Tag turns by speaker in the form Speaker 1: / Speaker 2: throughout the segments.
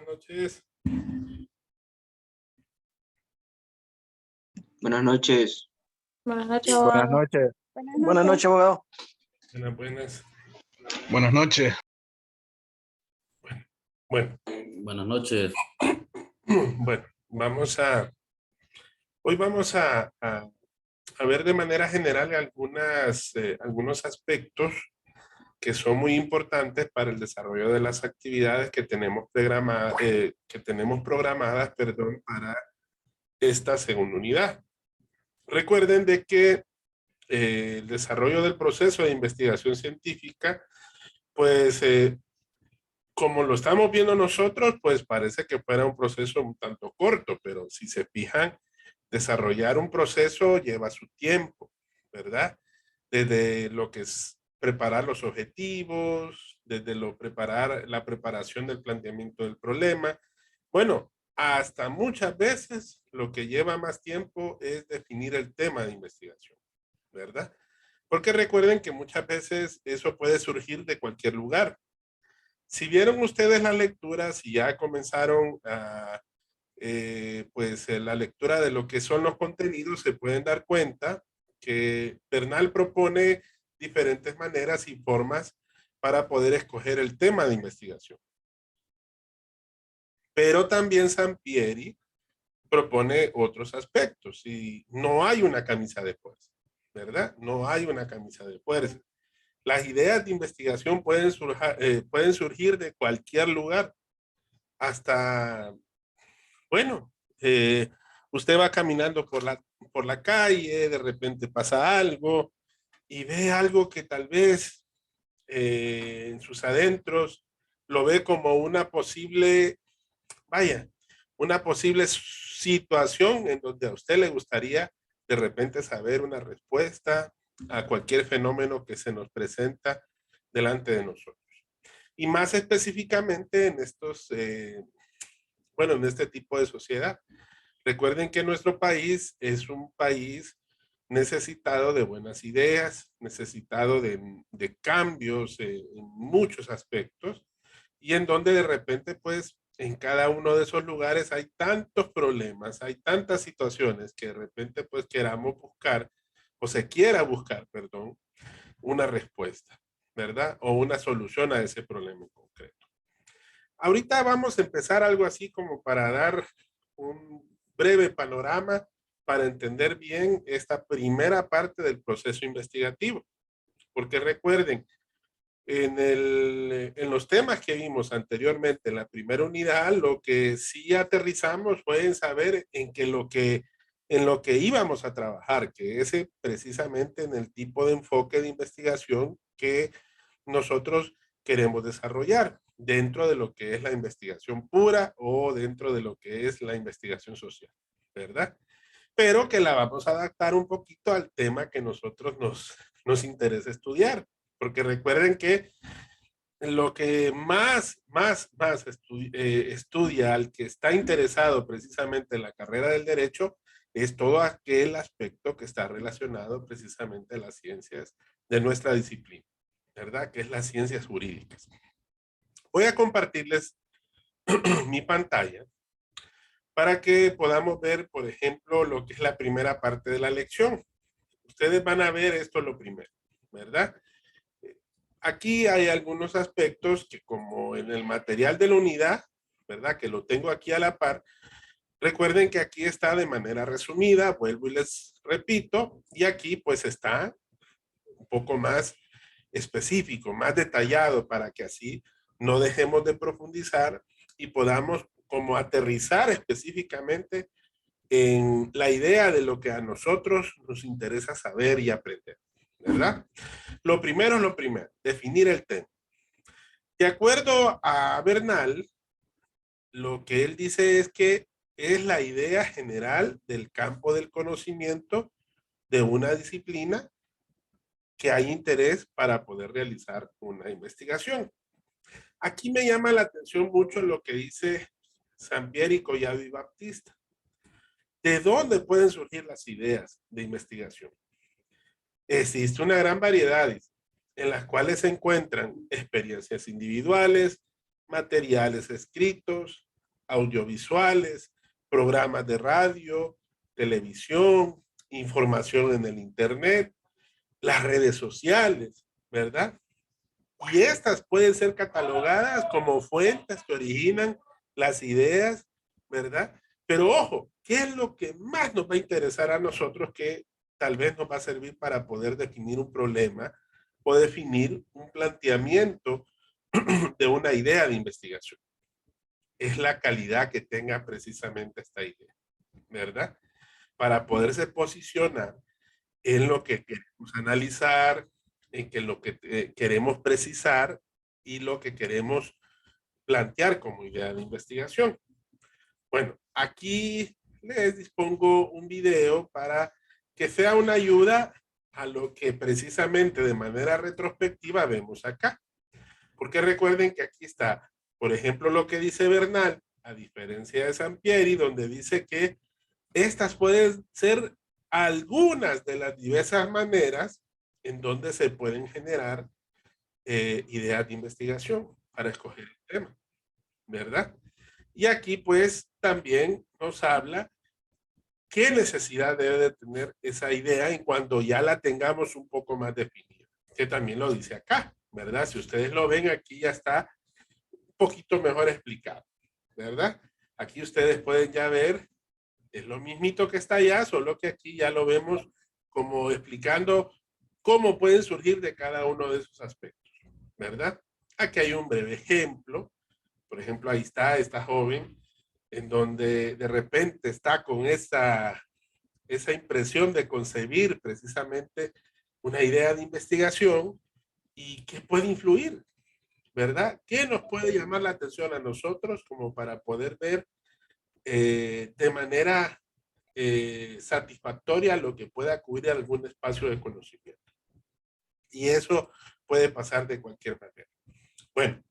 Speaker 1: Buenas noches.
Speaker 2: Buenas noches.
Speaker 3: Buenas noches,
Speaker 4: Buenas
Speaker 3: abogado.
Speaker 4: noches.
Speaker 5: Buenas noches, abogado.
Speaker 1: Buenas.
Speaker 4: Buenas noches.
Speaker 1: Bueno,
Speaker 6: Buenas noches.
Speaker 1: bueno, hoy vamos a ver de manera general algunos aspectos que son muy importantes para el desarrollo de las actividades que tenemos programadas, para esta segunda unidad. Recuerden de que el desarrollo del proceso de investigación científica, pues como lo estamos viendo nosotros, pues parece que fuera un proceso un tanto corto, pero si se fijan, desarrollar un proceso lleva su tiempo, ¿verdad? Desde lo que es preparar los objetivos, desde la preparación del planteamiento del problema. Bueno, hasta muchas veces lo que lleva más tiempo es definir el tema de investigación, ¿verdad? Porque recuerden que muchas veces eso puede surgir de cualquier lugar. Si vieron ustedes las lecturas y ya comenzaron la lectura de lo que son los contenidos, se pueden dar cuenta que Bernal propone diferentes maneras y formas para poder escoger el tema de investigación. Pero también Sampieri propone otros aspectos y no hay una camisa de fuerza, ¿verdad? No hay una camisa de fuerza. Las ideas de investigación pueden surgir de cualquier lugar, hasta, bueno, usted va caminando por la calle, de repente pasa algo y ve algo que tal vez en sus adentros lo ve como una posible situación en donde a usted le gustaría de repente saber una respuesta a cualquier fenómeno que se nos presenta delante de nosotros. Y más específicamente en en este tipo de sociedad. Recuerden que nuestro país es un país necesitado de buenas ideas, necesitado de cambios en muchos aspectos, y en donde de repente, pues, en cada uno de esos lugares hay tantos problemas, hay tantas situaciones que de repente, pues, queramos buscar, o se quiera buscar, perdón, una respuesta, ¿verdad? O una solución a ese problema en concreto. Ahorita vamos a empezar algo así como para dar un breve panorama para entender bien esta primera parte del proceso investigativo. Porque recuerden, en los temas que vimos anteriormente en la primera unidad, lo que sí aterrizamos fue en saber en lo que íbamos a trabajar, que es precisamente en el tipo de enfoque de investigación que nosotros queremos desarrollar dentro de lo que es la investigación pura o dentro de lo que es la investigación social, ¿verdad? Pero que la vamos a adaptar un poquito al tema que nosotros nos interesa estudiar, porque recuerden que lo que más estudia al que está interesado precisamente en la carrera del derecho es todo aquel aspecto que está relacionado precisamente a las ciencias de nuestra disciplina, ¿verdad? Que es las ciencias jurídicas. Voy a compartirles mi pantalla para que podamos ver, por ejemplo, lo que es la primera parte de la lección. Ustedes van a ver esto lo primero, ¿verdad? Aquí hay algunos aspectos que, como en el material de la unidad, ¿verdad? Que lo tengo aquí a la par. Recuerden que aquí está de manera resumida, vuelvo y les repito, y aquí pues está un poco más específico, más detallado, para que así no dejemos de profundizar y podamos como aterrizar específicamente en la idea de lo que a nosotros nos interesa saber y aprender, ¿verdad? Lo primero es lo primero, definir el tema. De acuerdo a Bernal, lo que él dice es que es la idea general del campo del conocimiento de una disciplina que hay interés para poder realizar una investigación. Aquí me llama la atención mucho lo que dice Sampieri, Collado y Baptista. ¿De dónde pueden surgir las ideas de investigación? Existe una gran variedad en las cuales se encuentran experiencias individuales, materiales escritos, audiovisuales, programas de radio, televisión, información en el internet, las redes sociales, ¿verdad? Y estas pueden ser catalogadas como fuentes que originan las ideas, ¿verdad? Pero ojo, ¿qué es lo que más nos va a interesar a nosotros que tal vez nos va a servir para poder definir un problema o definir un planteamiento de una idea de investigación? Es la calidad que tenga precisamente esta idea, ¿verdad? Para poderse posicionar en lo que queremos analizar, en que lo que queremos precisar y lo que queremos plantear como idea de investigación. Bueno, aquí les dispongo un video para que sea una ayuda a lo que precisamente de manera retrospectiva vemos acá. Porque recuerden que aquí está, por ejemplo, lo que dice Bernal, a diferencia de Sampieri, donde dice que estas pueden ser algunas de las diversas maneras en donde se pueden generar ideas de investigación para escoger el tema, ¿verdad? Y aquí pues también nos habla qué necesidad debe de tener esa idea en cuando ya la tengamos un poco más definida, que también lo dice acá, ¿verdad? Si ustedes lo ven, aquí ya está un poquito mejor explicado, ¿verdad? Aquí ustedes pueden ya ver, es lo mismito que está allá, solo que aquí ya lo vemos como explicando cómo pueden surgir de cada uno de esos aspectos, ¿verdad? Aquí hay un breve ejemplo. Por ejemplo, ahí está esta joven en donde de repente está con esa impresión de concebir precisamente una idea de investigación y qué puede influir, ¿verdad? ¿Qué nos puede llamar la atención a nosotros como para poder ver de manera satisfactoria lo que pueda cubrir algún espacio de conocimiento? Y eso puede pasar de cualquier manera. Bueno,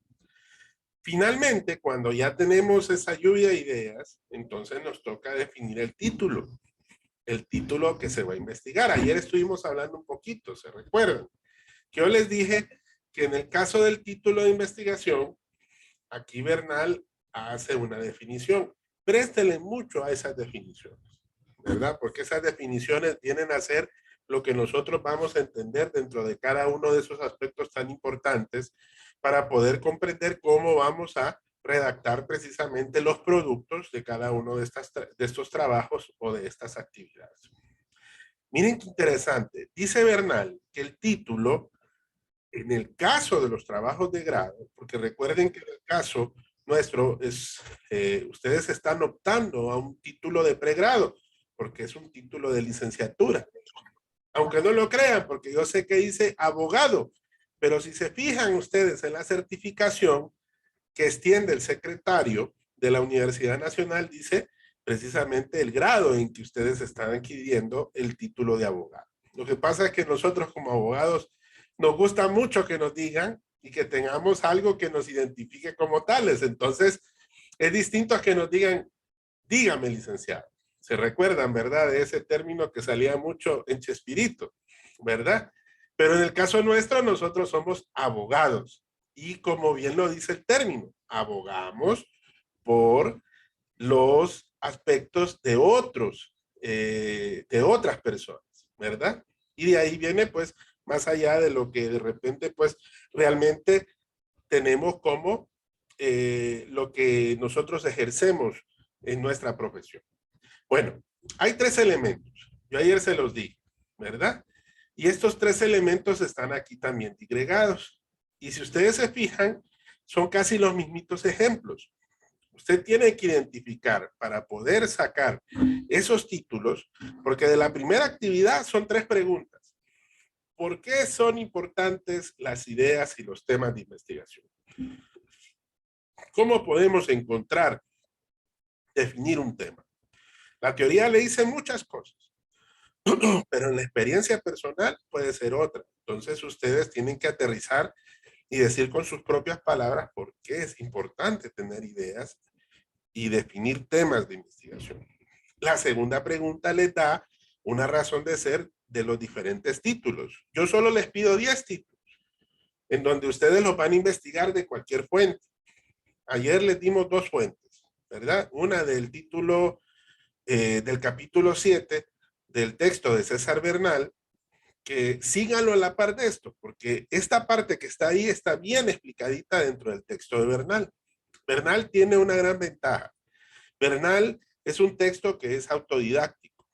Speaker 1: finalmente, cuando ya tenemos esa lluvia de ideas, entonces nos toca definir el título que se va a investigar. Ayer estuvimos hablando un poquito, ¿se recuerdan? Que yo les dije que en el caso del título de investigación, aquí Bernal hace una definición. Préstele mucho a esas definiciones, ¿verdad? Porque esas definiciones vienen a ser lo que nosotros vamos a entender dentro de cada uno de esos aspectos tan importantes para poder comprender cómo vamos a redactar precisamente los productos de cada uno de estos trabajos o de estas actividades. Miren qué interesante. Dice Bernal que el título, en el caso de los trabajos de grado, porque recuerden que en el caso nuestro es, ustedes están optando a un título de pregrado, porque es un título de licenciatura. Aunque no lo crean, porque yo sé que dice abogado, pero si se fijan ustedes en la certificación que extiende el secretario de la Universidad Nacional, dice precisamente el grado en que ustedes están adquiriendo el título de abogado. Lo que pasa es que nosotros como abogados nos gusta mucho que nos digan y que tengamos algo que nos identifique como tales. Entonces, es distinto a que nos digan, dígame, licenciado. Se recuerdan, ¿verdad? De ese término que salía mucho en Chespirito, ¿verdad? Pero en el caso nuestro, nosotros somos abogados. Y como bien lo dice el término, abogamos por los aspectos de otros, de otras personas, ¿verdad? Y de ahí viene, pues, más allá de lo que de repente, pues, realmente tenemos como lo que nosotros ejercemos en nuestra profesión. Bueno, hay tres elementos. Yo ayer se los di, ¿verdad? Y estos tres elementos están aquí también digregados. Y si ustedes se fijan, son casi los mismitos ejemplos. Usted tiene que identificar para poder sacar esos títulos, porque de la primera actividad son tres preguntas. ¿Por qué son importantes las ideas y los temas de investigación? ¿Cómo podemos encontrar, definir un tema? La teoría le dice muchas cosas, pero en la experiencia personal puede ser otra. Entonces ustedes tienen que aterrizar y decir con sus propias palabras por qué es importante tener ideas y definir temas de investigación. La segunda pregunta les da una razón de ser de los diferentes títulos. Yo solo les pido 10 títulos, en donde ustedes los van a investigar de cualquier fuente. Ayer les dimos 2 fuentes, ¿verdad? Una del título del capítulo 7 del texto de César Bernal, que síganlo a la par de esto, porque esta parte que está ahí está bien explicadita dentro del texto de Bernal. Bernal tiene una gran ventaja. Bernal es un texto que es autodidáctico.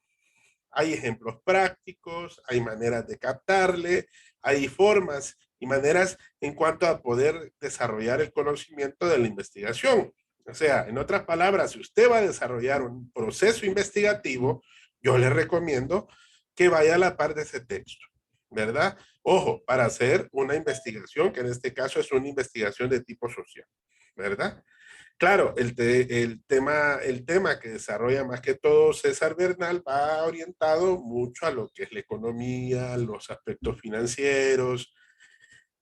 Speaker 1: Hay ejemplos prácticos, hay maneras de captarle, hay formas y maneras en cuanto a poder desarrollar el conocimiento de la investigación. O sea, en otras palabras, si usted va a desarrollar un proceso investigativo, yo le recomiendo que vaya a la par de ese texto, ¿verdad? Ojo, para hacer una investigación, que en este caso es una investigación de tipo social, ¿verdad? Claro, el tema que desarrolla más que todo César Bernal va orientado mucho a lo que es la economía, los aspectos financieros,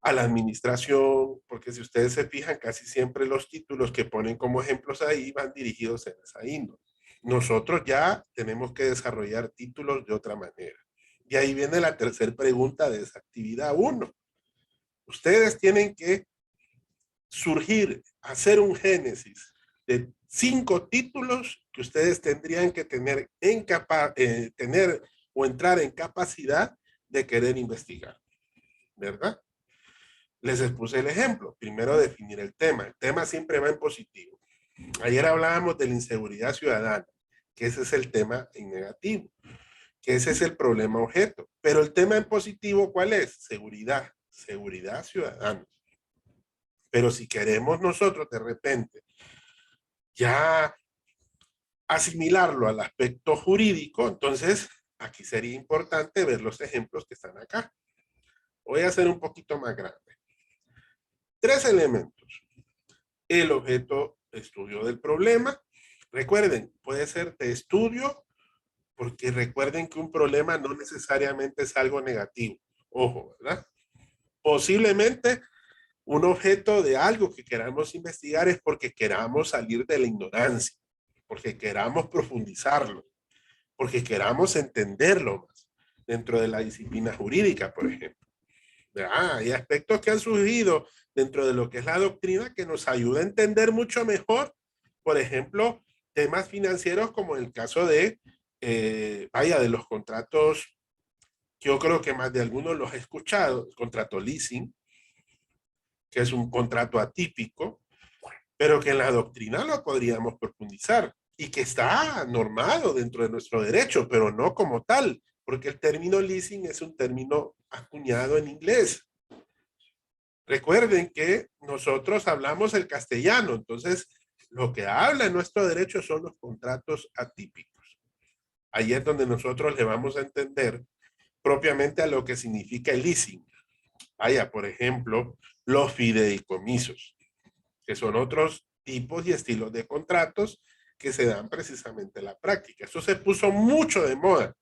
Speaker 1: a la administración, porque si ustedes se fijan, casi siempre los títulos que ponen como ejemplos ahí van dirigidos en esa índole. Nosotros ya tenemos que desarrollar títulos de otra manera. Y ahí viene la tercera pregunta de esa actividad 1. Ustedes tienen que surgir, hacer un génesis de 5 títulos que ustedes tendrían que tener, tener o entrar en capacidad de querer investigar, ¿verdad? Les expuse el ejemplo. Primero definir el tema. El tema siempre va en positivo. Ayer hablábamos de la inseguridad ciudadana, que ese es el tema en negativo, que ese es el problema objeto. Pero el tema en positivo, ¿cuál es? Seguridad, seguridad ciudadana. Pero si queremos nosotros de repente ya asimilarlo al aspecto jurídico, entonces aquí sería importante ver los ejemplos que están acá. Voy a hacer un poquito más grande. 3 elementos. El objeto de estudio del problema. Recuerden, puede ser de estudio, porque recuerden que un problema no necesariamente es algo negativo. Ojo, ¿verdad? Posiblemente un objeto de algo que queramos investigar es porque queramos salir de la ignorancia, porque queramos profundizarlo, porque queramos entenderlo más dentro de la disciplina jurídica, por ejemplo. Hay aspectos que han surgido dentro de lo que es la doctrina que nos ayuda a entender mucho mejor, por ejemplo, temas financieros como el caso de, de los contratos, yo creo que más de algunos los he escuchado, el contrato leasing, que es un contrato atípico, pero que en la doctrina lo podríamos profundizar y que está normado dentro de nuestro derecho, pero no como tal, porque el término leasing es un término acuñado en inglés. Recuerden que nosotros hablamos el castellano, entonces lo que habla en nuestro derecho son los contratos atípicos. Ahí es donde nosotros le vamos a entender propiamente a lo que significa el leasing. Por ejemplo, los fideicomisos, que son otros tipos y estilos de contratos que se dan precisamente en la práctica. Eso se puso mucho de moda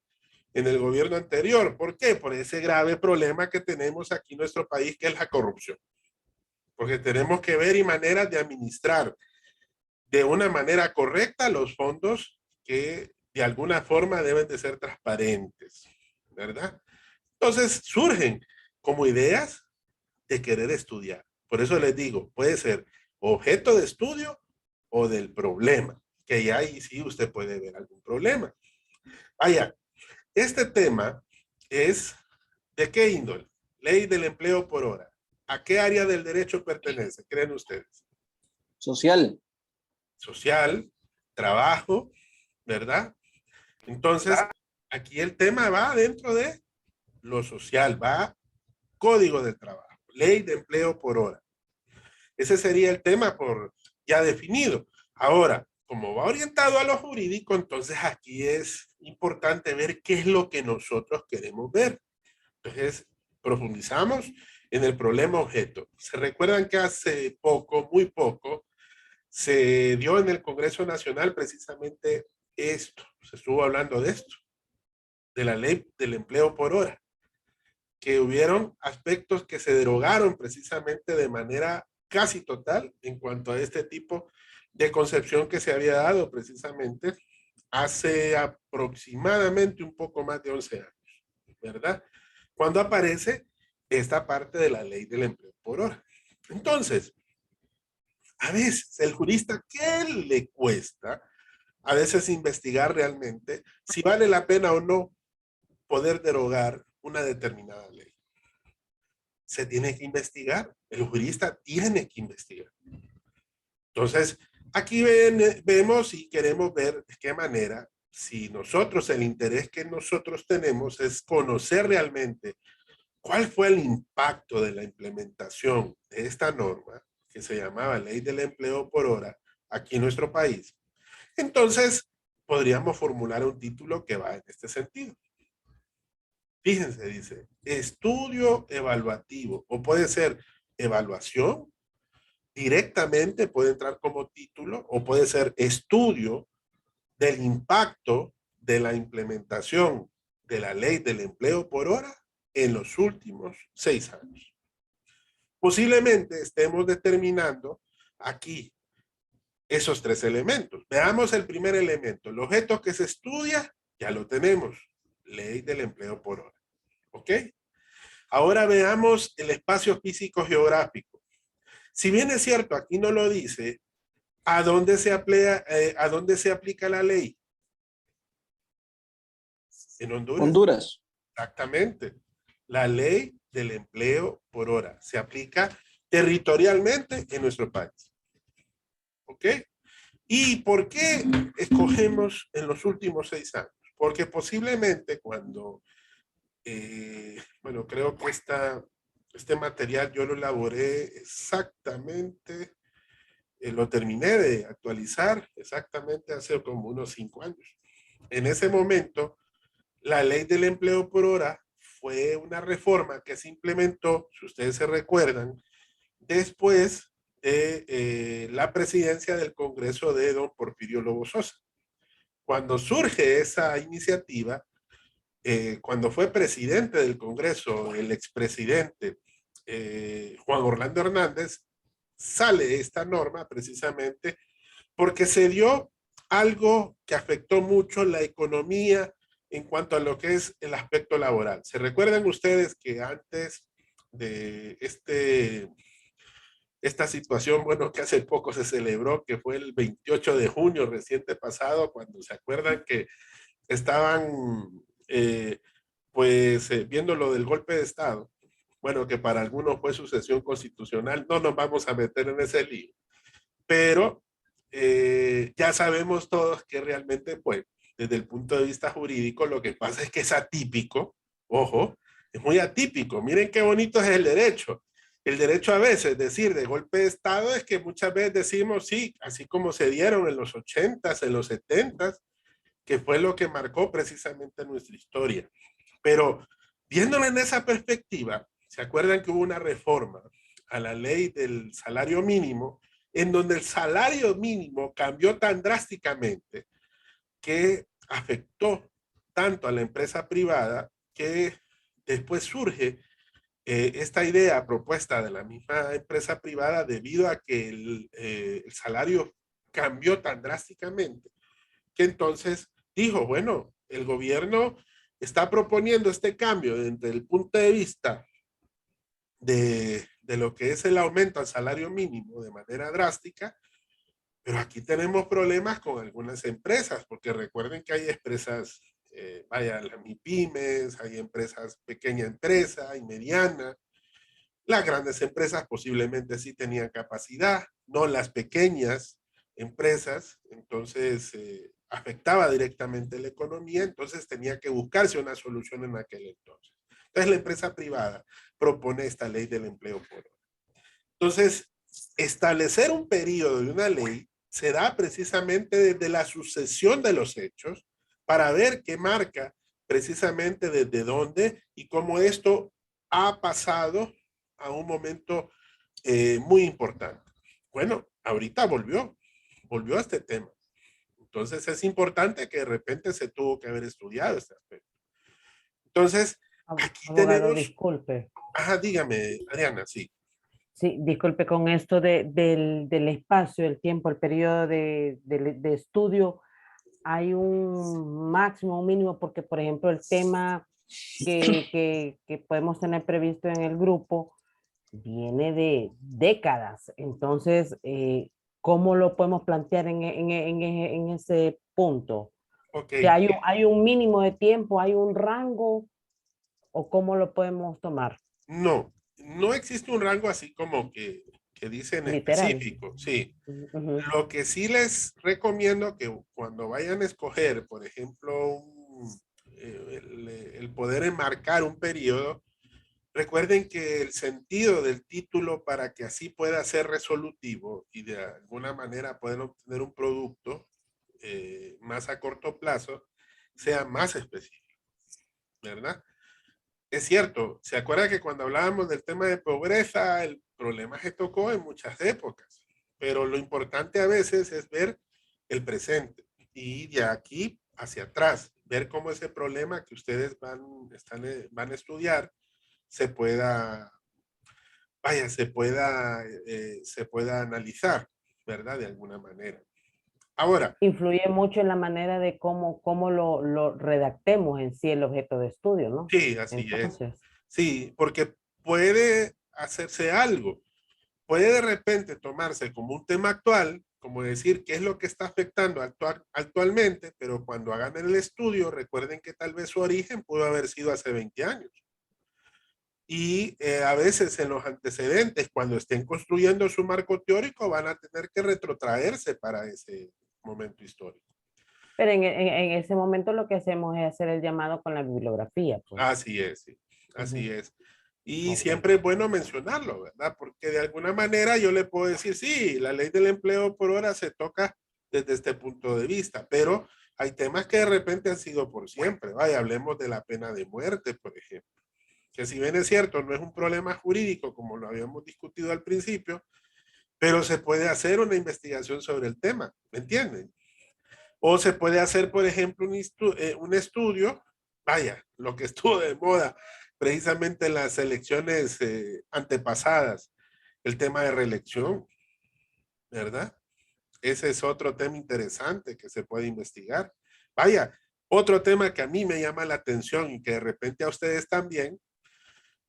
Speaker 1: en el gobierno anterior. ¿Por qué? Por ese grave problema que tenemos aquí en nuestro país, que es la corrupción. Porque tenemos que ver y maneras de administrar de una manera correcta los fondos que de alguna forma deben de ser transparentes, ¿verdad? Entonces surgen como ideas de querer estudiar. Por eso les digo, puede ser objeto de estudio o del problema, que ya ahí sí usted puede ver algún problema. Este tema es ¿de qué índole? Ley del empleo por hora. ¿A qué área del derecho pertenece? ¿Creen ustedes?
Speaker 2: Social.
Speaker 1: Social, trabajo, ¿verdad? Entonces, aquí el tema va dentro de lo social, va código del trabajo, ley de empleo por hora. Ese sería el tema por ya definido. Ahora, como va orientado a lo jurídico, entonces aquí es importante ver qué es lo que nosotros queremos ver. Entonces, profundizamos en el problema objeto. Se recuerdan que hace poco, muy poco, se dio en el Congreso Nacional precisamente esto. Se estuvo hablando de esto, de la ley del empleo por hora, que hubieron aspectos que se derogaron precisamente de manera casi total en cuanto a este tipo de concepción que se había dado precisamente hace aproximadamente un poco más de 11 años, ¿verdad? Cuando aparece esta parte de la ley del empleo por hora. Entonces, a veces el jurista, ¿qué le cuesta? A veces investigar realmente si vale la pena o no poder derogar una determinada ley. Se tiene que investigar, el jurista tiene que investigar. Entonces, aquí vemos y queremos ver de qué manera, si nosotros, el interés que nosotros tenemos es conocer realmente cuál fue el impacto de la implementación de esta norma, que se llamaba Ley del Empleo por Hora, aquí en nuestro país. Entonces, podríamos formular un título que va en este sentido. Fíjense, dice, estudio evaluativo, o puede ser evaluación, directamente puede entrar como título, o puede ser estudio del impacto de la implementación de la ley del empleo por hora en los últimos 6 años. Posiblemente estemos determinando aquí esos 3 elementos. Veamos el primer elemento. El objeto que se estudia, ya lo tenemos. Ley del empleo por hora. ¿Ok? Ahora veamos el espacio físico geográfico. Si bien es cierto, aquí no lo dice, ¿a dónde se aplica la ley? En Honduras.
Speaker 2: Honduras.
Speaker 1: Exactamente. La ley del empleo por hora se aplica territorialmente en nuestro país. ¿Ok? ¿Y por qué escogemos en los últimos 6 años? Porque posiblemente cuando, bueno, creo que este material yo lo elaboré exactamente, lo terminé de actualizar exactamente hace como unos 5 años. En ese momento, la ley del empleo por hora fue una reforma que se implementó, si ustedes se recuerdan, después de la presidencia del Congreso de don Porfirio Lobo Sosa. Cuando surge esa iniciativa, cuando fue presidente del Congreso, el expresidente Juan Orlando Hernández, sale esta norma precisamente porque se dio algo que afectó mucho la economía en cuanto a lo que es el aspecto laboral. ¿Se recuerdan ustedes que antes de esta situación, bueno, que hace poco se celebró, que fue el 28 de junio reciente pasado, cuando se acuerdan que estaban viendo lo del golpe de Estado? Bueno, que para algunos fue sucesión constitucional, no nos vamos a meter en ese lío, pero ya sabemos todos que realmente, pues, desde el punto de vista jurídico, lo que pasa es que es atípico, ojo, es muy atípico. Miren qué bonito es el derecho. El derecho a veces, decir de golpe de Estado, es que muchas veces decimos, sí, así como se dieron en los 80s, en los 70s, que fue lo que marcó precisamente nuestra historia. Pero viéndolo en esa perspectiva, ¿se acuerdan que hubo una reforma a la ley del salario mínimo, en donde el salario mínimo cambió tan drásticamente que afectó tanto a la empresa privada que después surge esta idea propuesta de la misma empresa privada debido a que el salario cambió tan drásticamente que entonces dijo, bueno, el gobierno está proponiendo este cambio desde el punto de vista de lo que es el aumento al salario mínimo de manera drástica, pero aquí tenemos problemas con algunas empresas, porque recuerden que hay empresas, vaya, las MIPYMES, hay empresas, pequeña empresa y mediana. Las grandes empresas posiblemente sí tenían capacidad, no las pequeñas empresas, entonces afectaba directamente la economía, entonces tenía que buscarse una solución en aquel entonces. Entonces la empresa privada propone esta ley del empleo por hora. Entonces, establecer un periodo de una ley se da precisamente desde la sucesión de los hechos para ver qué marca precisamente desde dónde y cómo esto ha pasado a un momento muy importante. Bueno, ahorita volvió a este tema. Entonces es importante que de repente se tuvo que haber estudiado este aspecto. Entonces, aquí
Speaker 3: Abogado,
Speaker 1: tenemos...
Speaker 3: disculpe.
Speaker 1: Ajá, dígame, Adriana, sí.
Speaker 3: Sí, disculpe con esto del espacio, el tiempo, el periodo de estudio. Hay un máximo, un mínimo, porque por ejemplo el tema que podemos tener previsto en el grupo viene de décadas. Entonces, ¿cómo lo podemos plantear en ese punto?
Speaker 1: Ok,
Speaker 3: Que hay un mínimo de tiempo, hay un rango, o cómo lo podemos tomar,
Speaker 1: no, no existe un rango así como que dice en
Speaker 3: literal.
Speaker 1: específico, sí.
Speaker 3: Ujú.
Speaker 1: Lo que sí les recomiendo que cuando vayan a escoger, por ejemplo, el poder enmarcar un periodo, recuerden que el sentido del título para que así pueda ser resolutivo y de alguna manera puedan obtener un producto más a corto plazo, sea más específico, ¿verdad? Es cierto, se acuerda que cuando hablábamos del tema de pobreza, el problema se tocó en muchas épocas, pero lo importante a veces es ver el presente y de aquí hacia atrás, ver cómo ese problema que ustedes van a estudiar se pueda, vaya, se pueda analizar, ¿verdad? De alguna manera. Ahora,
Speaker 3: Influye mucho en la manera de cómo lo redactemos en sí el objeto de estudio, ¿no?
Speaker 1: sí, así es.
Speaker 3: Entonces,
Speaker 1: Sí, porque puede hacerse algo. Puede de repente tomarse como un tema actual, como decir qué es lo que está afectando actualmente, pero cuando hagan el estudio, recuerden que tal vez su origen pudo haber sido hace 20 años. Y a veces en los antecedentes, cuando estén construyendo su marco teórico, van a tener que retrotraerse para ese momento histórico.
Speaker 3: pero en ese momento lo que hacemos es hacer el llamado con la bibliografía, pues.
Speaker 1: Así es, sí. Así
Speaker 3: Ujú.
Speaker 1: es. Y
Speaker 3: Ok.
Speaker 1: siempre es bueno mencionarlo, ¿verdad? Porque de alguna manera yo le puedo decir, sí, la ley del empleo por hora se toca desde este punto de vista, pero hay temas que de repente han sido por siempre. Vaya, hablemos de la pena de muerte, por ejemplo, que si bien es cierto, no es un problema jurídico como lo habíamos discutido al principio, pero se puede hacer una investigación sobre el tema, ¿me entienden? O se puede hacer, por ejemplo, un estudio, vaya, lo que estuvo de moda precisamente en las elecciones antepasadas, el tema de reelección, ¿verdad? Ese es otro tema interesante que se puede investigar. Vaya, otro tema que a mí me llama la atención y que de repente a ustedes también,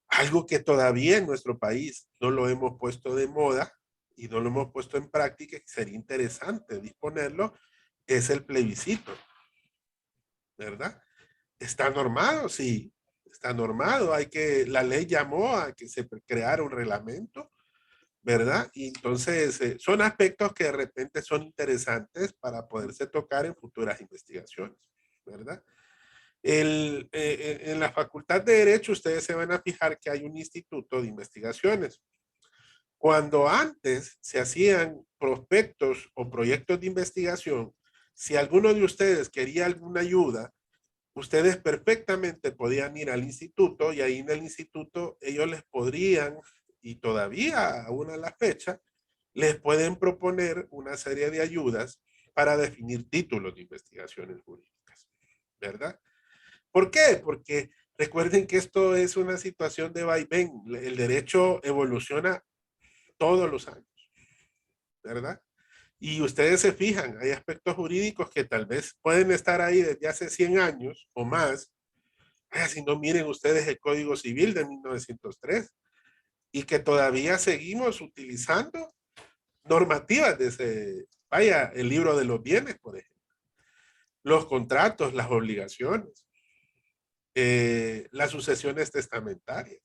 Speaker 1: algo que todavía en nuestro país no lo hemos puesto de moda y no lo hemos puesto en práctica, y sería interesante disponerlo, es el plebiscito, ¿verdad? Está normado, sí, está normado. La ley llamó a que se creara un reglamento, ¿verdad? Y entonces son aspectos que de repente son interesantes para poderse tocar en futuras investigaciones, ¿verdad? En la Facultad de Derecho ustedes se van a fijar que hay un instituto de investigaciones. Cuando antes se hacían prospectos o proyectos de investigación, si alguno de ustedes quería alguna ayuda, ustedes perfectamente podían ir al instituto y ahí en el instituto ellos les podrían, y todavía aún a la fecha, les pueden proponer una serie de ayudas para definir títulos de investigaciones jurídicas, ¿verdad? ¿Por qué? Porque recuerden que esto es una situación de vaivén. El derecho evoluciona todos los años, ¿verdad? Y ustedes se fijan, hay aspectos jurídicos que tal vez pueden estar ahí desde hace 100 años o más. Si no, miren ustedes el Código Civil de 1903 y que todavía seguimos utilizando normativas de ese, vaya, el libro de los bienes, por ejemplo, los contratos, las obligaciones, las sucesiones testamentarias.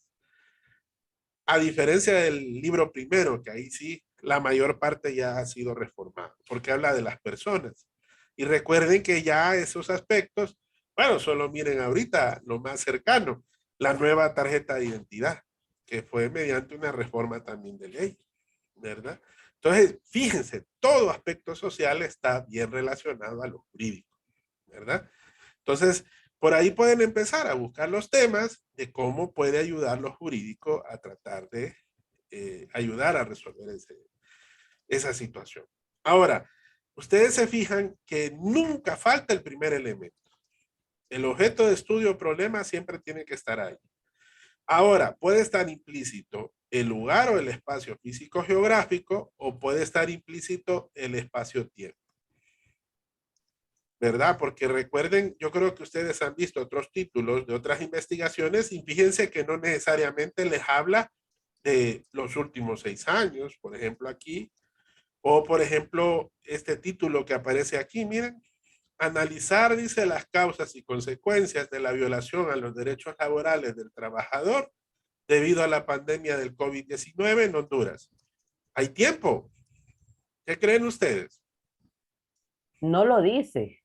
Speaker 1: A diferencia del libro primero, que ahí sí la mayor parte ya ha sido reformado, porque habla de las personas. Y recuerden que ya esos aspectos, bueno, solo miren ahorita lo más cercano, la nueva tarjeta de identidad, que fue mediante una reforma también de ley, ¿verdad? Entonces, fíjense, todo aspecto social está bien relacionado a lo jurídico, ¿verdad? Entonces, por ahí pueden empezar a buscar los temas de cómo puede ayudar lo jurídico a tratar de ayudar a resolver esa situación. Ahora, ustedes se fijan que nunca falta el primer elemento. El objeto de estudio o problema siempre tiene que estar ahí. Ahora, puede estar implícito el lugar o el espacio físico geográfico o puede estar implícito el espacio-tiempo. ¿Verdad? Porque recuerden, yo creo que ustedes han visto otros títulos de otras investigaciones y fíjense que no necesariamente les habla de los últimos 6 años, por ejemplo aquí, o por ejemplo este título que aparece aquí, miren, analizar, dice, las causas y consecuencias de la violación a los derechos laborales del trabajador debido a la pandemia del COVID-19 en Honduras. ¿Hay tiempo? ¿Qué creen ustedes?
Speaker 3: No lo dice,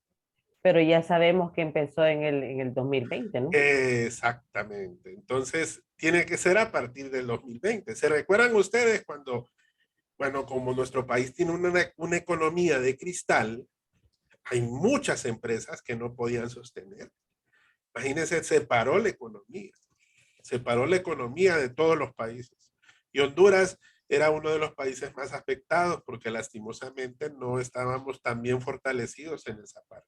Speaker 3: pero ya sabemos que empezó en el 2020, ¿no?
Speaker 1: Exactamente. Entonces, tiene que ser a partir del 2020. ¿Se recuerdan ustedes cuando, bueno, como nuestro país tiene una economía de cristal, hay muchas empresas que no podían sostener? Imagínense, se paró la economía de todos los países. Y Honduras era uno de los países más afectados porque lastimosamente no estábamos tan bien fortalecidos en esa parte.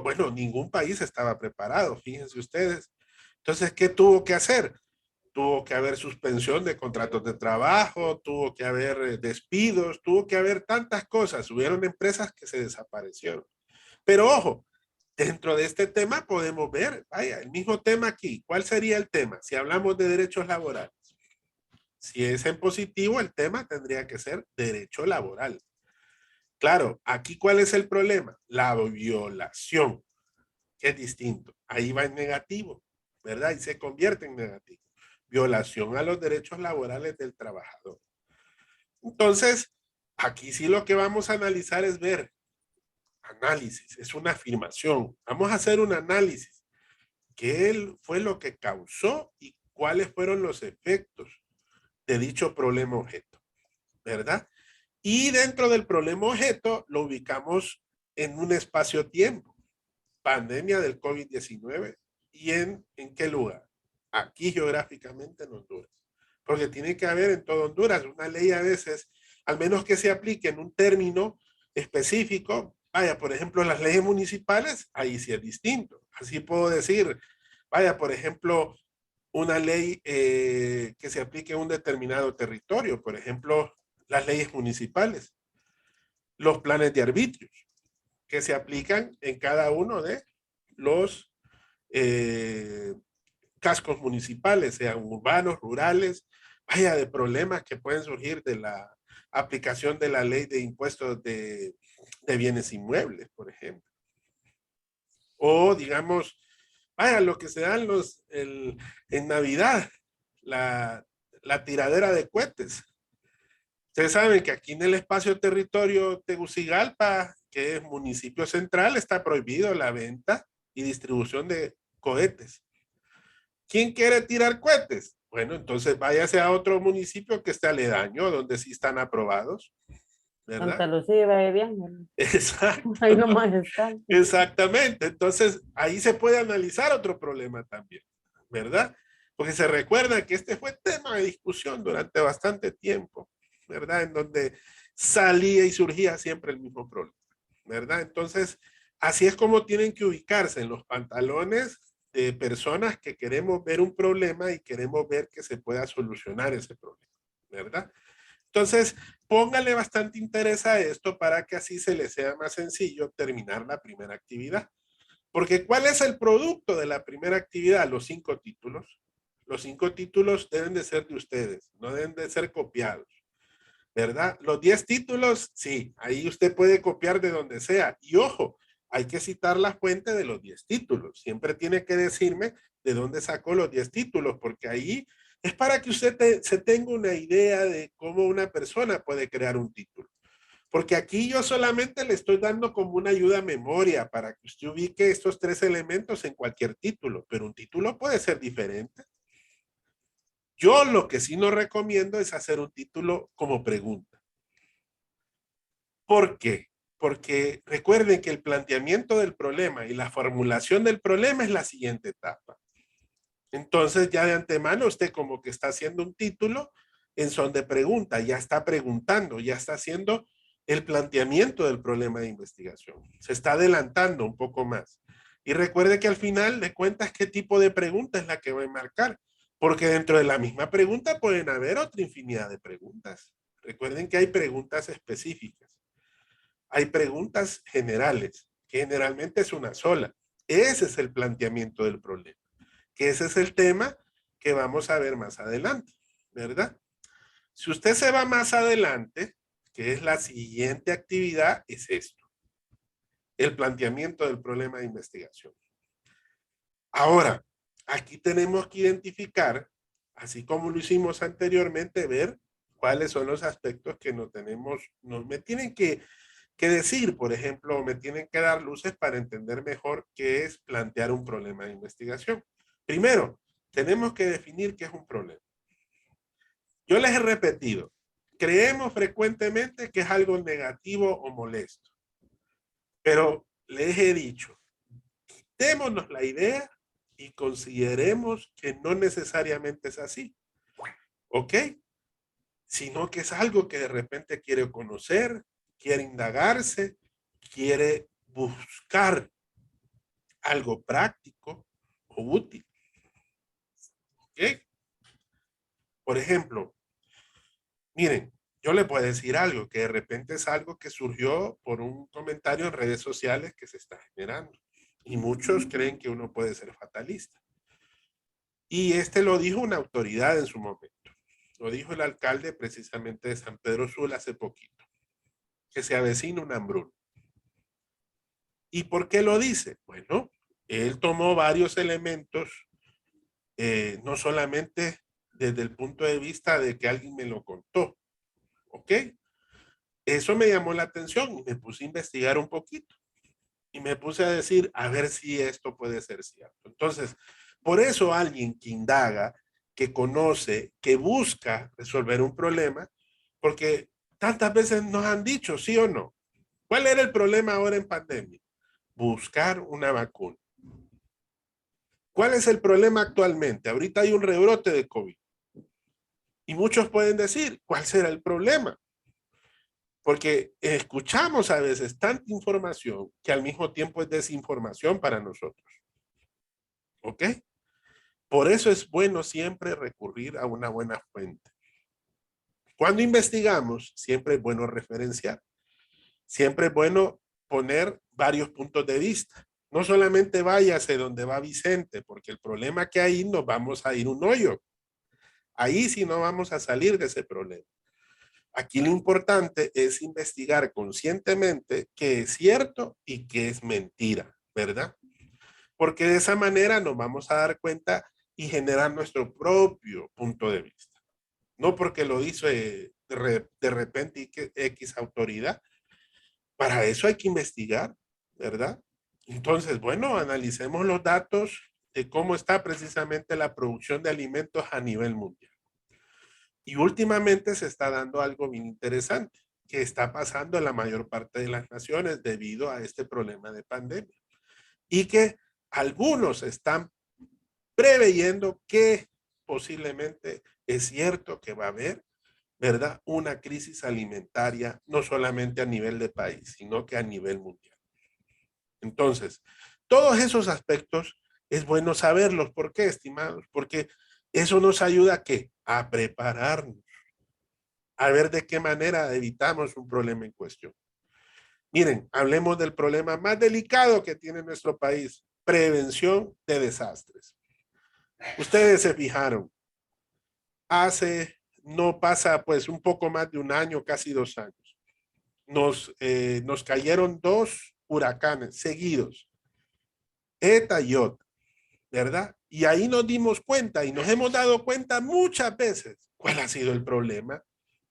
Speaker 1: Bueno, ningún país estaba preparado, fíjense ustedes. Entonces, ¿qué tuvo que hacer? Tuvo que haber suspensión de contratos de trabajo, tuvo que haber despidos, tuvo que haber tantas cosas. Hubieron empresas que se desaparecieron. Pero ojo, dentro de este tema podemos ver, vaya, el mismo tema aquí. ¿Cuál sería el tema? Si hablamos de derechos laborales. Si es en positivo, el tema tendría que ser derecho laboral. Claro, aquí ¿cuál es el problema? La violación, que es distinto. Ahí va en negativo, ¿verdad? Y se convierte en negativo. Violación a los derechos laborales del trabajador. Entonces, aquí sí lo que vamos a analizar es ver, análisis, es una afirmación. Vamos a hacer un análisis. ¿Qué fue lo que causó y cuáles fueron los efectos de dicho problema objeto? ¿Verdad? Y dentro del problema objeto lo ubicamos en un espacio-tiempo. Pandemia del COVID-19. ¿Y en qué lugar? Aquí geográficamente en Honduras. Porque tiene que haber en todo Honduras una ley a veces, al menos que se aplique en un término específico. Vaya, por ejemplo, las leyes municipales, ahí sí es distinto. Así puedo decir, vaya, por ejemplo, una ley que se aplique en un determinado territorio, por ejemplo, las leyes municipales, los planes de arbitrios que se aplican en cada uno de los eh, cascos municipales, sean urbanos, rurales, vaya de problemas que pueden surgir de la aplicación de la ley de impuestos de bienes inmuebles, por ejemplo. O digamos, vaya, lo que se dan en Navidad, la tiradera de cohetes. Ustedes saben que aquí en el espacio territorio Tegucigalpa, que es municipio central, está prohibido la venta y distribución de cohetes. ¿Quién quiere tirar cohetes? Bueno, entonces váyase a otro municipio que esté aledaño, donde sí están aprobados,
Speaker 3: Santa
Speaker 1: ¿verdad?
Speaker 3: Lucía y Valle de Ángel. Ahí
Speaker 1: Exacto,
Speaker 3: nomás están.
Speaker 1: exactamente. Entonces ahí se puede analizar otro problema también, ¿verdad? Porque se recuerda que este fue tema de discusión durante bastante tiempo, ¿verdad? En donde salía y surgía siempre el mismo problema, ¿verdad? Entonces, así es como tienen que ubicarse en los pantalones de personas que queremos ver un problema y queremos ver que se pueda solucionar ese problema, ¿verdad? Entonces, póngale bastante interés a esto para que así se le sea más sencillo terminar la primera actividad. Porque ¿cuál es el producto de la primera actividad? Los 5 títulos. Los 5 títulos deben de ser de ustedes, no deben de ser copiados, ¿verdad? Los 10 títulos, sí, ahí usted puede copiar de donde sea. Y ojo, hay que citar la fuente de los 10 títulos. Siempre tiene que decirme de dónde sacó los 10 títulos, porque ahí es para que usted se tenga una idea de cómo una persona puede crear un título. Porque aquí yo solamente le estoy dando como una ayuda a memoria para que usted ubique estos 3 elementos en cualquier título, pero un título puede ser diferente. Yo lo que sí no recomiendo es hacer un título como pregunta. ¿Por qué? Porque recuerden que el planteamiento del problema y la formulación del problema es la siguiente etapa. Entonces ya de antemano usted como que está haciendo un título en son de pregunta, ya está preguntando, ya está haciendo el planteamiento del problema de investigación. Se está adelantando un poco más. Y recuerde que al final de cuentas qué tipo de pregunta es la que va a enmarcar, porque dentro de la misma pregunta pueden haber otra infinidad de preguntas. Recuerden que hay preguntas específicas. Hay preguntas generales, que generalmente es una sola. Ese es el planteamiento del problema, que ese es el tema que vamos a ver más adelante, ¿verdad? Si usted se va más adelante, que es la siguiente actividad, es esto. El planteamiento del problema de investigación. Ahora, aquí tenemos que identificar, así como lo hicimos anteriormente, ver cuáles son los aspectos que me tienen que decir, por ejemplo, me tienen que dar luces para entender mejor qué es plantear un problema de investigación. Primero, tenemos que definir qué es un problema. Yo les he repetido, creemos frecuentemente que es algo negativo o molesto, pero les he dicho, démonos la idea y consideremos que no necesariamente es así, ¿ok? Sino que es algo que de repente quiere conocer, quiere indagarse, quiere buscar algo práctico o útil, ¿ok? Por ejemplo, miren, yo le puedo decir algo que de repente es algo que surgió por un comentario en redes sociales que se está generando. Y muchos creen que uno puede ser fatalista. Y lo dijo una autoridad en su momento. Lo dijo el alcalde precisamente de San Pedro Sula hace poquito. Que se avecina una hambruna. ¿Y por qué lo dice? Bueno, él tomó varios elementos, no solamente desde el punto de vista de que alguien me lo contó. ¿Ok? Eso me llamó la atención y me puse a investigar un poquito. Y me puse a decir, a ver si esto puede ser cierto. Entonces, por eso alguien que indaga, que conoce, que busca resolver un problema, porque tantas veces nos han dicho, sí o no. ¿Cuál era el problema ahora en pandemia? Buscar una vacuna. ¿Cuál es el problema actualmente? Ahorita hay un rebrote de COVID. Y muchos pueden decir, ¿cuál será el problema? Porque escuchamos a veces tanta información que al mismo tiempo es desinformación para nosotros. ¿Ok? Por eso es bueno siempre recurrir a una buena fuente. Cuando investigamos, siempre es bueno referenciar. Siempre es bueno poner varios puntos de vista. No solamente váyase donde va Vicente, porque el problema que ahí nos vamos a ir un hoyo. Ahí sí no vamos a salir de ese problema. Aquí lo importante es investigar conscientemente qué es cierto y qué es mentira, ¿verdad? Porque de esa manera nos vamos a dar cuenta y generar nuestro propio punto de vista. No porque lo dice de repente X autoridad. Para eso hay que investigar, ¿verdad? Entonces, bueno, analicemos los datos de cómo está precisamente la producción de alimentos a nivel mundial. Y últimamente se está dando algo bien interesante que está pasando en la mayor parte de las naciones debido a este problema de pandemia. Y que algunos están preveyendo que posiblemente es cierto que va a haber, ¿verdad? Una crisis alimentaria, no solamente a nivel de país, sino que a nivel mundial. Entonces, todos esos aspectos es bueno saberlos. ¿Por qué, estimados? Porque eso nos ayuda ¿a qué? A prepararnos, a ver de qué manera evitamos un problema en cuestión. Miren, hablemos del problema más delicado que tiene nuestro país, prevención de desastres. Ustedes se fijaron, no pasa pues un poco más de un año, casi 2 años. Nos cayeron 2 huracanes seguidos, Eta y Ota, ¿verdad? Y ahí nos dimos cuenta y nos hemos dado cuenta muchas veces cuál ha sido el problema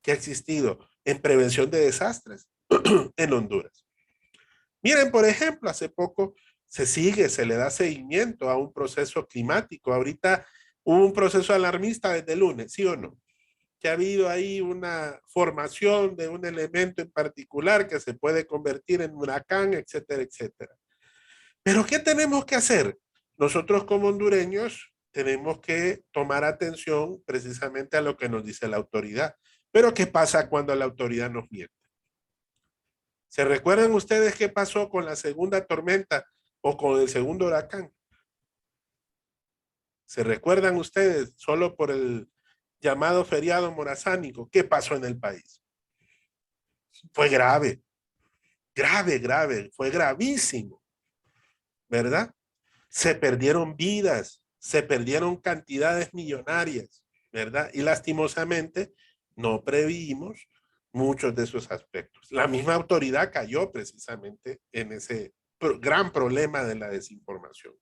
Speaker 1: que ha existido en prevención de desastres en Honduras. Miren, por ejemplo, hace poco se le da seguimiento a un proceso climático. Ahorita hubo un proceso alarmista desde el lunes, ¿sí o no? Que ha habido ahí una formación de un elemento en particular que se puede convertir en huracán, etcétera, etcétera. Pero ¿qué tenemos que hacer? Nosotros como hondureños tenemos que tomar atención precisamente a lo que nos dice la autoridad. Pero ¿qué pasa cuando la autoridad nos miente? ¿Se recuerdan ustedes qué pasó con la segunda tormenta o con el segundo huracán? ¿Se recuerdan ustedes solo por el llamado feriado morazánico? ¿Qué pasó en el país? Fue grave, grave, fue gravísimo, ¿verdad? Se perdieron vidas, se perdieron cantidades millonarias. ¿verdad? Y lastimosamente no previmos muchos de esos aspectos. La misma autoridad cayó precisamente en ese gran problema de la desinformación.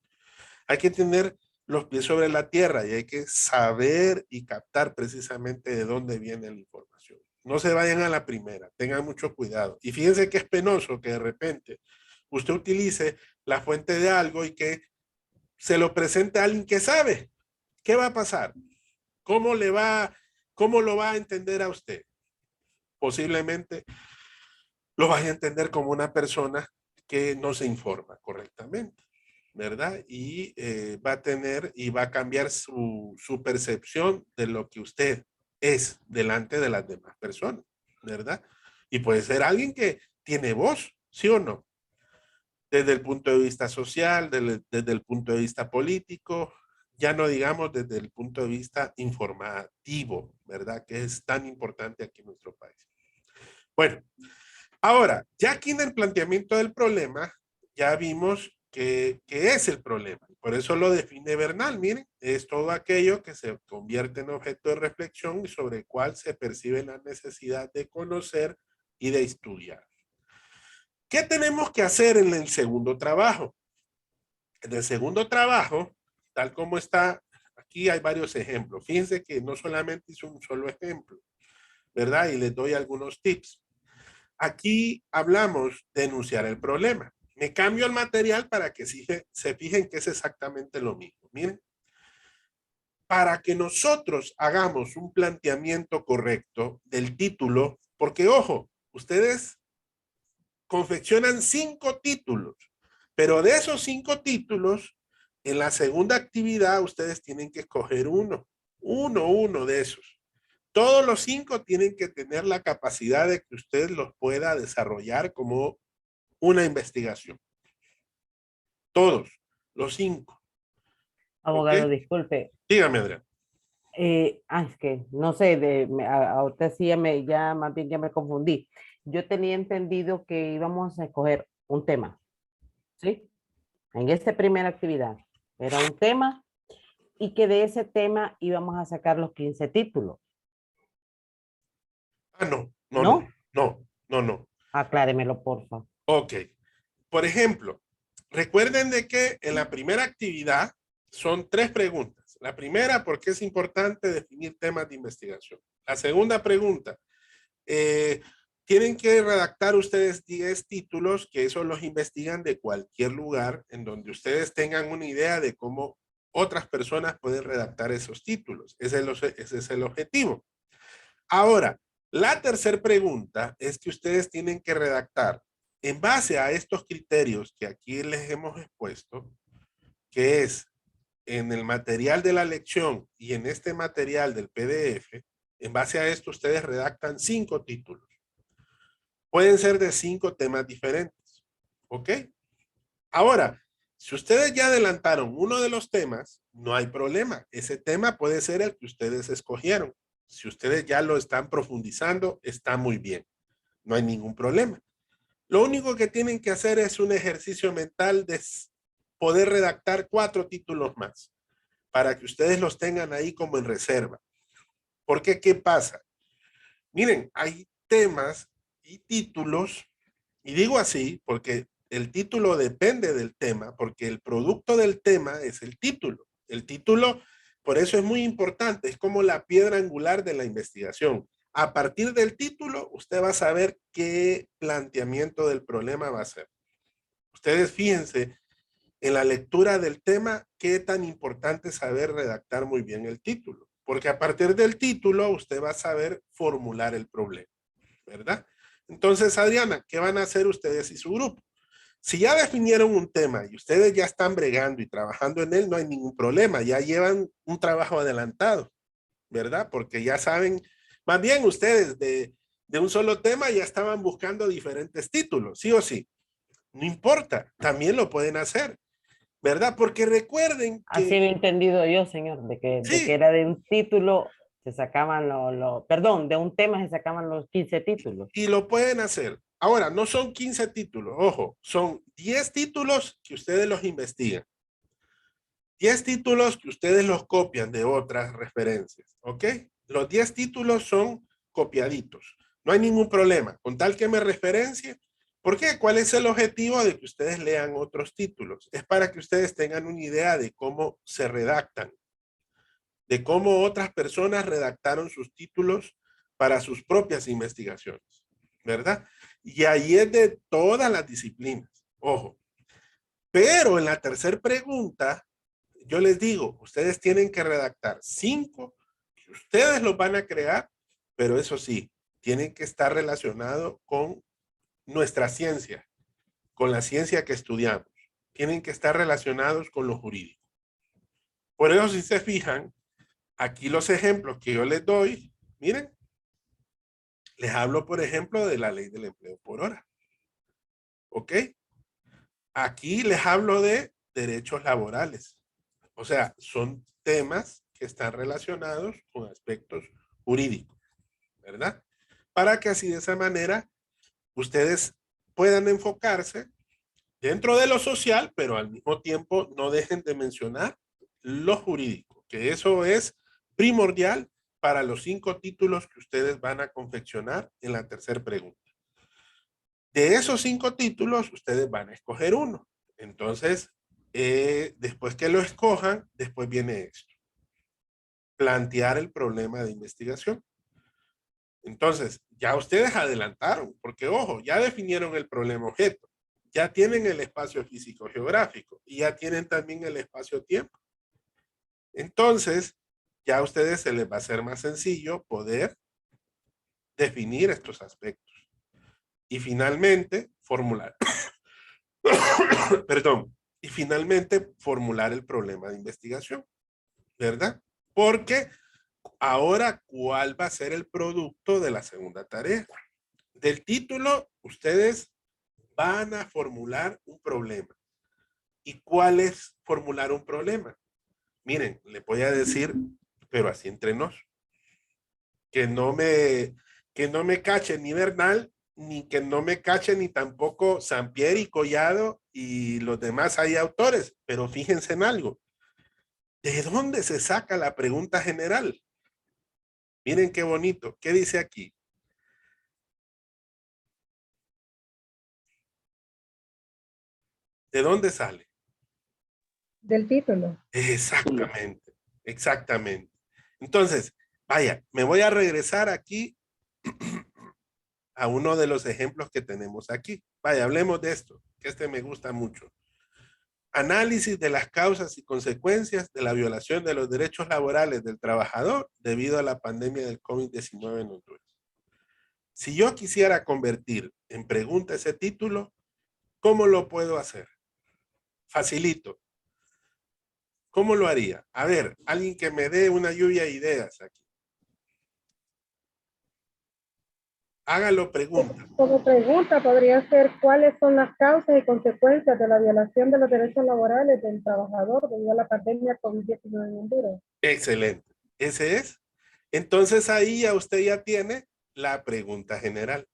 Speaker 1: Hay que tener los pies sobre la tierra y hay que saber y captar precisamente de dónde viene la información. No se vayan a la primera, tengan mucho cuidado. Y fíjense que es penoso que de repente usted utilice la fuente de algo y que se lo presente a alguien que sabe. ¿Qué va a pasar? ¿Cómo le va, cómo lo va a entender a usted? Posiblemente lo vaya a entender como una persona que no se informa correctamente, ¿verdad? Y va a tener y va a cambiar su percepción de lo que usted es delante de las demás personas, ¿verdad? Y puede ser alguien que tiene voz, ¿sí o no? Desde el punto de vista social, desde el punto de vista político, ya no digamos desde el punto de vista informativo, ¿verdad? Que es tan importante aquí en nuestro país. Bueno, ahora, ya aquí en el planteamiento del problema, ya vimos qué es el problema. Por eso lo define Bernal, miren, es todo aquello que se convierte en objeto de reflexión y sobre el cual se percibe la necesidad de conocer y de estudiar. ¿Qué tenemos que hacer en el segundo trabajo? En el segundo trabajo, tal como está, aquí hay varios ejemplos. Fíjense que no solamente hice un solo ejemplo, ¿verdad? Y les doy algunos tips. Aquí hablamos de enunciar el problema. Me cambio el material para que se fijen que es exactamente lo mismo. Miren, para que nosotros hagamos un planteamiento correcto del título, porque ojo, ustedes confeccionan 5 títulos, pero de esos 5 títulos, en la segunda actividad ustedes tienen que escoger uno de esos. Todos los 5 tienen que tener la capacidad de que usted los pueda desarrollar como una investigación. Todos, los 5. ¿Ok?
Speaker 3: Abogado, disculpe.
Speaker 1: Dígame, Adrián.
Speaker 3: Es que no sé, ahorita sí ya más bien ya me confundí. Yo tenía entendido que íbamos a escoger un tema, ¿sí? En esta primera actividad era un tema y que de ese tema íbamos a sacar los 15 títulos,
Speaker 1: Ah, no, no, no,
Speaker 3: ¿no?
Speaker 1: no, no, no.
Speaker 3: Acláremelo, porfa.
Speaker 1: Ok. Por ejemplo, recuerden de que en la primera actividad son 3 preguntas. La primera, ¿por qué es importante definir temas de investigación? La segunda pregunta, tienen que redactar ustedes 10 títulos que esos los investigan de cualquier lugar en donde ustedes tengan una idea de cómo otras personas pueden redactar esos títulos. Ese es el objetivo. Ahora, la tercera pregunta es que ustedes tienen que redactar en base a estos criterios que aquí les hemos expuesto, que es en el material de la lección y en este material del PDF, en base a esto ustedes redactan 5 títulos. Pueden ser de 5 temas diferentes. ¿Ok? Ahora, si ustedes ya adelantaron uno de los temas, no hay problema. Ese tema puede ser el que ustedes escogieron. Si ustedes ya lo están profundizando, está muy bien. No hay ningún problema. Lo único que tienen que hacer es un ejercicio mental de poder redactar 4 títulos más para que ustedes los tengan ahí como en reserva. Porque, ¿qué pasa? Miren, hay temas y títulos, y digo así porque el título depende del tema, porque el producto del tema es el título. El título, por eso es muy importante, es como la piedra angular de la investigación. A partir del título, usted va a saber qué planteamiento del problema va a ser. Ustedes fíjense en la lectura del tema, qué tan importante es saber redactar muy bien el título, porque a partir del título usted va a saber formular el problema, ¿verdad? Entonces, Adriana, ¿qué van a hacer ustedes y su grupo? Si ya definieron un tema y ustedes ya están bregando y trabajando en él, no hay ningún problema, ya llevan un trabajo adelantado, ¿verdad? Porque ya saben, más bien ustedes de un solo tema ya estaban buscando diferentes títulos, sí o sí. No importa, también lo pueden hacer, ¿verdad? Porque recuerden
Speaker 3: Así
Speaker 1: que,
Speaker 3: había entendido yo, señor, de que
Speaker 1: sí,
Speaker 3: era de un título, se sacaban perdón, de un tema se sacaban los 15 títulos.
Speaker 1: y lo pueden hacer. Ahora, no son 15 títulos, ojo, son 10 títulos que ustedes los investigan. 10 títulos que ustedes los copian de otras referencias, ¿ok? Los 10 títulos son copiaditos. No hay ningún problema. Con tal que me referencie. ¿Por qué? ¿Cuál es el objetivo de que ustedes lean otros títulos? Es para que ustedes tengan una idea de cómo se redactan, de cómo otras personas redactaron sus títulos para sus propias investigaciones, ¿verdad? Y ahí es de todas las disciplinas. Ojo. Pero en la tercera pregunta, yo les digo, ustedes tienen que redactar 5, que ustedes los van a crear, pero eso sí, tienen que estar relacionados con nuestra ciencia, con la ciencia que estudiamos. Tienen que estar relacionados con lo jurídico. Por eso, si se fijan, aquí los ejemplos que yo les doy, miren, les hablo, por ejemplo, de la ley del empleo por hora. ¿Ok? Aquí les hablo de derechos laborales. O sea, son temas que están relacionados con aspectos jurídicos, ¿verdad? Para que así de esa manera ustedes puedan enfocarse dentro de lo social, pero al mismo tiempo no dejen de mencionar lo jurídico, que eso es primordial para los 5 títulos que ustedes van a confeccionar en la tercera pregunta. De esos 5 títulos, ustedes van a escoger uno. Entonces, después que lo escojan, después viene esto. Plantear el problema de investigación. Entonces, ya ustedes adelantaron, porque ojo, ya definieron el problema objeto, ya tienen el espacio físico geográfico y ya tienen también el espacio tiempo. Entonces, ya a ustedes se les va a hacer más sencillo poder definir estos aspectos. Y finalmente, formular. Perdón. Y finalmente, formular el problema de investigación, ¿verdad? Porque ahora, ¿cuál va a ser el producto de la segunda tarea? Del título, ustedes van a formular un problema. ¿Y cuál es formular un problema? Miren, le voy a decir, pero así entre nos, que no me cache ni Bernal, ni que no me cache ni tampoco Sampieri, Collado y los demás hay autores, pero fíjense en algo. ¿De dónde se saca la pregunta general? Miren qué bonito. ¿Qué dice aquí? ¿De dónde sale?
Speaker 2: Del título.
Speaker 1: Exactamente, exactamente. Entonces, vaya, me voy a regresar aquí a uno de los ejemplos que tenemos aquí. Vaya, hablemos de esto, que este me gusta mucho. Análisis de las causas y consecuencias de la violación de los derechos laborales del trabajador debido a la pandemia del COVID-19 en Honduras. Si yo quisiera convertir en pregunta ese título, ¿cómo lo puedo hacer? Facilito. ¿Cómo lo haría? A ver, alguien que me dé una lluvia de ideas aquí. Hágalo pregunta.
Speaker 2: Como pregunta podría ser cuáles son las causas y consecuencias de la violación de los derechos laborales del trabajador debido a la pandemia COVID-19 en Honduras.
Speaker 1: Excelente. Ese es. Entonces ahí ya usted ya tiene la pregunta general.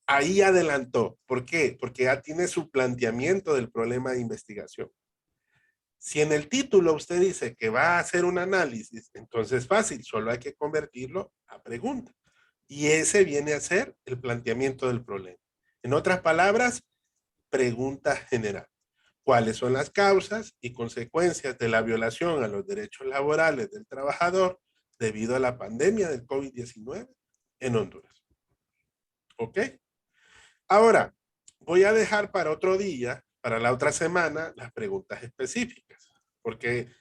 Speaker 1: Ahí adelantó. ¿Por qué? Porque ya tiene su planteamiento del problema de investigación. Si en el título usted dice que va a hacer un análisis, entonces fácil, solo hay que convertirlo a pregunta. Y ese viene a ser el planteamiento del problema. En otras palabras, pregunta general. ¿Cuáles son las causas y consecuencias de la violación a los derechos laborales del trabajador debido a la pandemia del COVID-19 en Honduras? ¿Ok? Ahora, voy a dejar para otro día, para la otra semana, las preguntas específicas, porque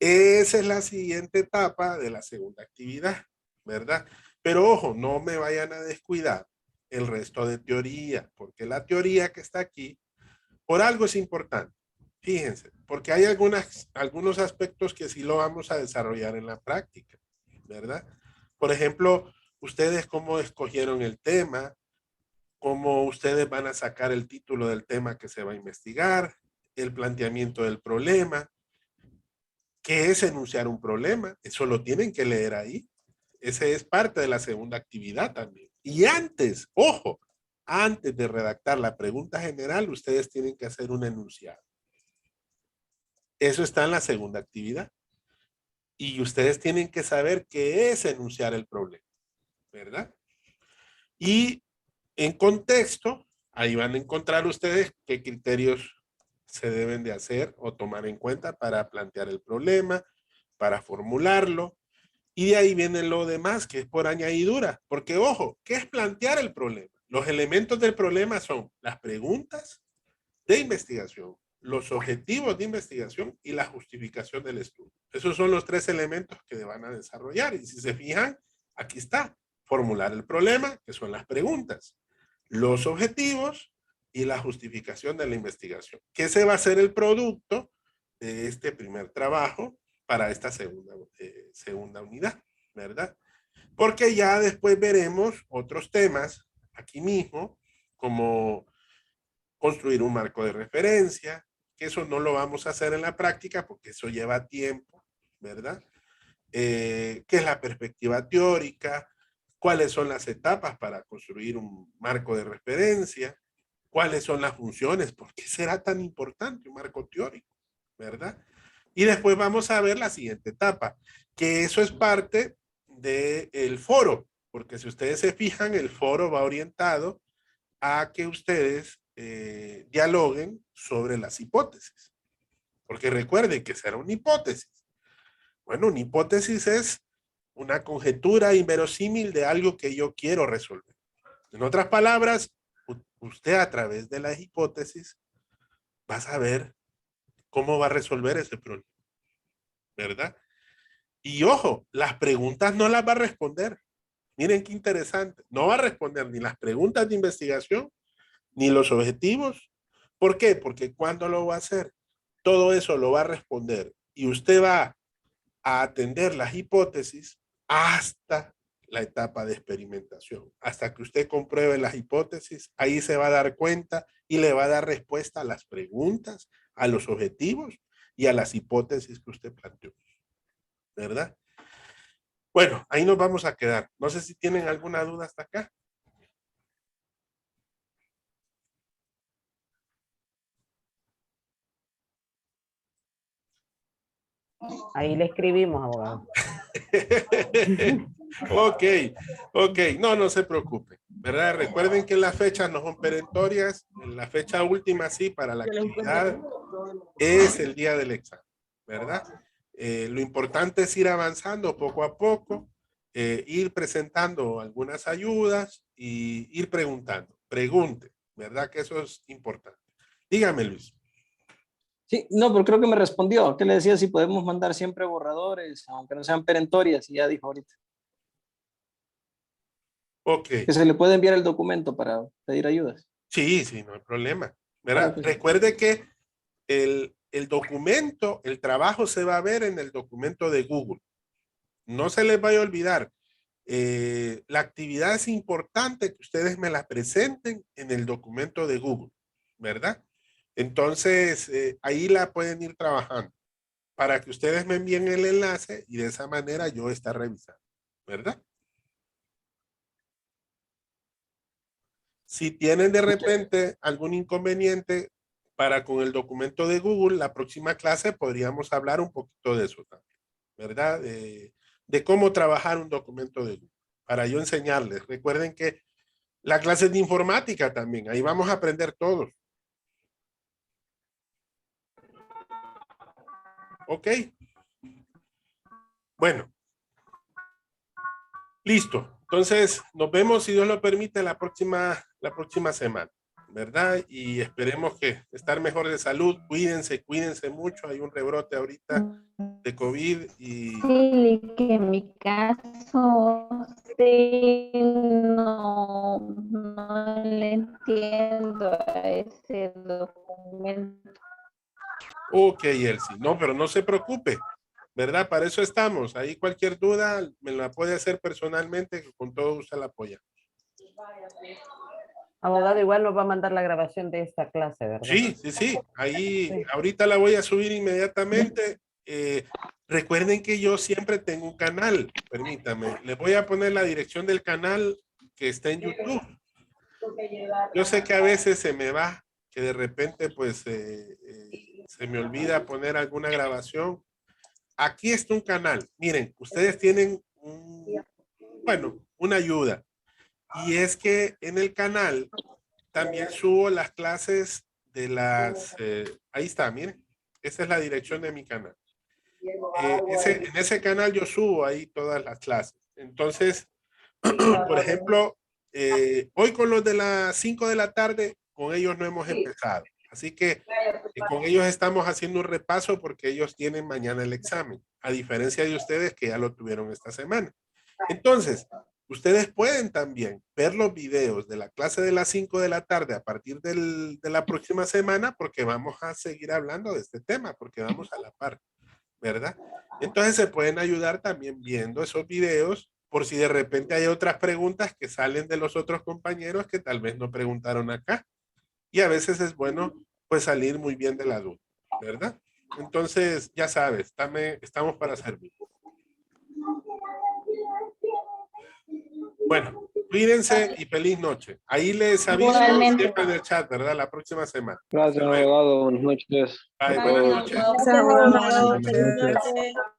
Speaker 1: esa es la siguiente etapa de la segunda actividad, ¿verdad? Pero ojo, no me vayan a descuidar el resto de teoría, porque la teoría que está aquí, por algo es importante. Fíjense, porque hay algunos aspectos que sí lo vamos a desarrollar en la práctica, ¿verdad? Por ejemplo, ustedes cómo escogieron el tema, cómo ustedes van a sacar el título del tema que se va a investigar, el planteamiento del problema, qué es enunciar un problema, eso lo tienen que leer ahí. Ese es parte de la segunda actividad también. Y antes, ojo, antes de redactar la pregunta general, ustedes tienen que hacer un enunciado. Eso está en la segunda actividad. Y ustedes tienen que saber qué es enunciar el problema, ¿verdad? Y en contexto, ahí van a encontrar ustedes qué criterios se deben de hacer o tomar en cuenta para plantear el problema, para formularlo. Y de ahí viene lo demás, que es por añadidura. Porque, ojo, ¿qué es plantear el problema? Los elementos del problema son las preguntas de investigación, los objetivos de investigación y la justificación del estudio. Esos son los tres elementos que van a desarrollar. Y si se fijan, aquí está. Formular el problema, que son las preguntas, los objetivos y la justificación de la investigación. Que ese va a ser el producto de este primer trabajo para esta segunda unidad, ¿verdad? Porque ya después veremos otros temas aquí mismo, como construir un marco de referencia, que eso no lo vamos a hacer en la práctica porque eso lleva tiempo, ¿verdad? ¿Qué es la perspectiva teórica? ¿Cuáles son las etapas para construir un marco de referencia? ¿Cuáles son las funciones? ¿Por qué será tan importante un marco teórico? ¿Verdad? Y después vamos a ver la siguiente etapa, que eso es parte del foro, porque si ustedes se fijan, el foro va orientado a que ustedes dialoguen sobre las hipótesis. Porque recuerden que será una hipótesis. Bueno, una hipótesis es una conjetura inverosímil de algo que yo quiero resolver. En otras palabras, usted a través de las hipótesis va a saber cómo va a resolver ese problema, ¿verdad? Y ojo, las preguntas no las va a responder. Miren qué interesante. No va a responder ni las preguntas de investigación, ni los objetivos. ¿Por qué? Porque cuando lo va a hacer, todo eso lo va a responder y usted va a atender las hipótesis hasta la etapa de experimentación. Hasta que usted compruebe las hipótesis, ahí se va a dar cuenta y le va a dar respuesta a las preguntas, a los objetivos y a las hipótesis que usted planteó. ¿Verdad? Bueno, ahí nos vamos a quedar. No sé si tienen alguna duda hasta acá.
Speaker 3: Ahí le escribimos, abogado.
Speaker 1: Ok. No se preocupe. ¿Verdad? Recuerden que las fechas no son perentorias. La fecha última, sí, para la actividad es el día del examen. ¿Verdad? Lo importante es ir avanzando poco a poco, ir presentando algunas ayudas y ir preguntando. Pregunte, ¿verdad? Que eso es importante. Dígame, Luis.
Speaker 5: Sí, no, pero creo que me respondió. ¿Qué le decía? Si podemos mandar siempre borradores, aunque no sean perentorias, y ya dijo ahorita.
Speaker 1: Ok.
Speaker 5: Que se le puede enviar el documento para pedir ayudas.
Speaker 1: Sí, no hay problema. ¿Verdad?
Speaker 5: Pues,
Speaker 1: recuerde que el documento, el trabajo se va a ver en el documento de Google. No se les vaya a olvidar. La actividad es importante que ustedes me la presenten en el documento de Google, ¿verdad? Entonces, ahí la pueden ir trabajando para que ustedes me envíen el enlace y de esa manera yo estar revisando, ¿verdad? Si tienen de repente algún inconveniente para con el documento de Google, la próxima clase podríamos hablar un poquito de eso también, ¿verdad? De cómo trabajar un documento de Google, para yo enseñarles. Recuerden que la clase de informática también, ahí vamos a aprender todos. Ok. Bueno. Listo. Entonces, nos vemos, si Dios lo permite, la próxima semana, ¿verdad? Y esperemos que estar mejor de salud. Cuídense mucho. Hay un rebrote ahorita de COVID y...
Speaker 6: Sí, que en mi caso, sí, no le entiendo a ese documento.
Speaker 1: Ok, Elsie. No, pero no se preocupe, ¿verdad? Para eso estamos. Ahí cualquier duda me la puede hacer personalmente, que con todo usted la apoya.
Speaker 3: Abogado, igual nos va a mandar la grabación de esta clase, ¿verdad?
Speaker 1: Sí. Ahí,
Speaker 3: Sí.
Speaker 1: ahorita la voy a subir inmediatamente. Recuerden que yo siempre tengo un canal. Permítame. Les voy a poner la dirección del canal que está en YouTube. Yo sé que a veces se me va, que de repente pues se me olvida poner alguna grabación. Aquí está un canal. Miren, ustedes tienen una ayuda. Y es que en el canal también subo las clases de las... ahí está, miren. Esa es la dirección de mi canal. En ese canal yo subo ahí todas las clases. Entonces, por ejemplo, hoy con los de las 5 de la tarde, con ellos no hemos empezado. Así que con ellos estamos haciendo un repaso porque ellos tienen mañana el examen, a diferencia de ustedes que ya lo tuvieron esta semana. Entonces, ustedes pueden también ver los videos de la clase de las 5 de la tarde a partir de la próxima semana porque vamos a seguir hablando de este tema, porque vamos a la par, ¿verdad? Entonces se pueden ayudar también viendo esos videos por si de repente hay otras preguntas que salen de los otros compañeros que tal vez no preguntaron acá. Y a veces es bueno pues salir muy bien de la duda, ¿verdad? Entonces, ya sabes, estamos para servir. Bueno, cuídense y feliz noche. Ahí les aviso
Speaker 6: Igualmente.
Speaker 1: siempre en el chat, ¿verdad? La próxima semana.
Speaker 5: Gracias, abogado. Buenas noches.
Speaker 1: Bye, buenas noches.
Speaker 7: Gracias, abogado.
Speaker 5: Buenas
Speaker 7: Feliz
Speaker 5: noches.
Speaker 7: noche.